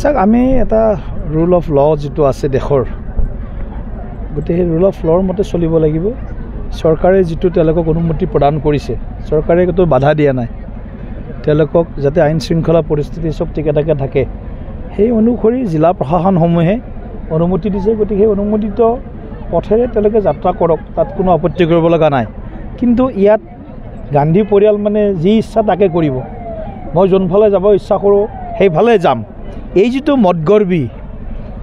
চাওক আমি এটা ৰুল অফ ল যিটো আছে দেশৰ গতিকে সেই ৰুল অফ ল'ৰ মতে চলিব লাগিব চৰকাৰে যিটো তেওঁলোকক অনুমতি প্ৰদান কৰিছে চৰকাৰে কোনো বাধা দিয়া নাই তেওঁলোকক যাতে আইন শৃংখলা পৰিস্থিতি সব ঠিকে থাকে সেই অনুসৰি জিলা প্ৰশাসনসমূহে অনুমতি দিছে গতিকে সেই অনুমোদিত পথেৰে তেওঁলোকে যাত্ৰা কৰক তাত কোনো আপত্তি কৰিব লগা নাই কিন্তু ইয়াত গান্ধী পৰিয়াল মানে যি ইচ্ছা তাকে কৰিব মই যোনফালে যাব ইচ্ছা কৰোঁ সেইফালে যাম এই যিটো মদগৰ্বী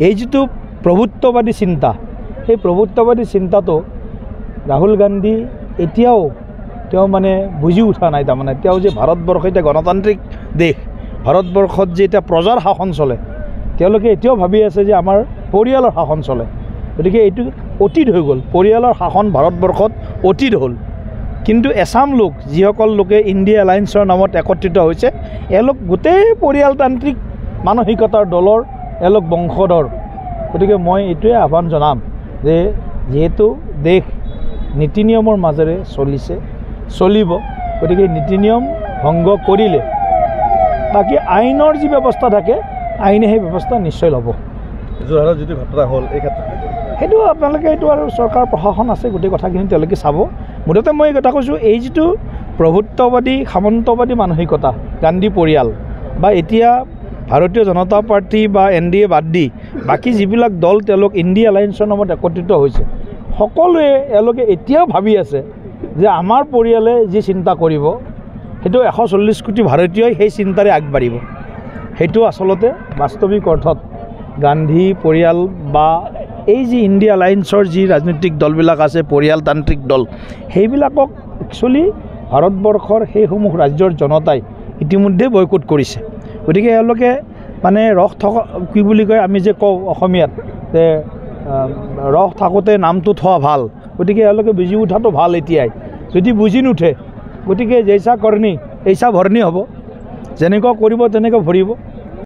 এই যিটো প্ৰভুত্ববাদী চিন্তা সেই প্ৰভুত্ববাদী চিন্তাটো ৰাহুল গান্ধী এতিয়াও তেওঁ মানে বুজি উঠা নাই তাৰমানে তেওঁ যে ভাৰতবৰ্ষ এটা গণতান্ত্ৰিক দেশ ভাৰতবৰ্ষত যে এটা প্ৰজাৰ শাসন চলে তেওঁলোকে এতিয়াও ভাবি আছে যে আমাৰ পৰিয়ালৰ শাসন চলে গতিকে এইটো অতীত হৈ গ'ল পৰিয়ালৰ শাসন ভাৰতবৰ্ষত অতীত হ'ল কিন্তু এছাম লোক যিসকল লোকে ইণ্ডিয়া এলায়েন্সৰ নামত একত্ৰিত হৈছে এওঁলোক গোটেই পৰিয়ালতান্ত্ৰিক মানসিকতাৰ দলৰ এওঁলোক বংশধৰ গতিকে মই এইটোৱে আহ্বান জনাম যে যেহেতু দেশ নীতি নিয়মৰ মাজেৰে চলিব গতিকে নীতি নিয়ম ভংগ কৰিলে বাকী আইনৰ যি ব্যৱস্থা থাকে আইনে সেই ব্যৱস্থা নিশ্চয় ল'ব যোৰহাটত যিটো ঘটনা হ'ল এই ক্ষেত্ৰত সেইটো আপোনালোকে এইটো আৰু চৰকাৰ প্ৰশাসন আছে গোটেই কথাখিনি তেওঁলোকে চাব মুঠতে মই এই কথা কৈছোঁ এই যিটো প্ৰভুত্ববাদী সামন্তবাদী মানসিকতা গান্ধী পৰিয়াল বা এতিয়া ভাৰতীয় জনতা পাৰ্টি বা NDA বাদ দি বাকী যিবিলাক দল তেওঁলোক ইণ্ডিয়া এলায়েন্সৰ নামত একত্ৰিত হৈছে সকলোৱে এওঁলোকে এতিয়াও ভাবি আছে যে আমাৰ পৰিয়ালে যি চিন্তা কৰিব সেইটো 140 কোটি ভাৰতীয়ই সেই চিন্তাৰে আগবাঢ়িব সেইটো আচলতে বাস্তৱিক অৰ্থত গান্ধী পৰিয়াল বা এই যি ইণ্ডিয়া এলায়েন্সৰ যি ৰাজনৈতিক দলবিলাক আছে পৰিয়ালতান্ত্ৰিক দল সেইবিলাকক একচুৱেলি ভাৰতবৰ্ষৰ সেইসমূহ ৰাজ্যৰ জনতাই ইতিমধ্যে বয়কট কৰিছে গতিকে এওঁলোকে মানে ৰস থকা কি বুলি কয় আমি যে কওঁ অসমীয়াত যে ৰস থাকোঁতে নামটো থোৱা ভাল গতিকে এওঁলোকে বুজি উঠাটো ভাল এতিয়াই যদি বুজি নুঠে গতিকে জৈসা কৰ্ণী এইচা ভৰণী হ'ব যেনেকুৱা কৰিব তেনেকৈ ভৰিব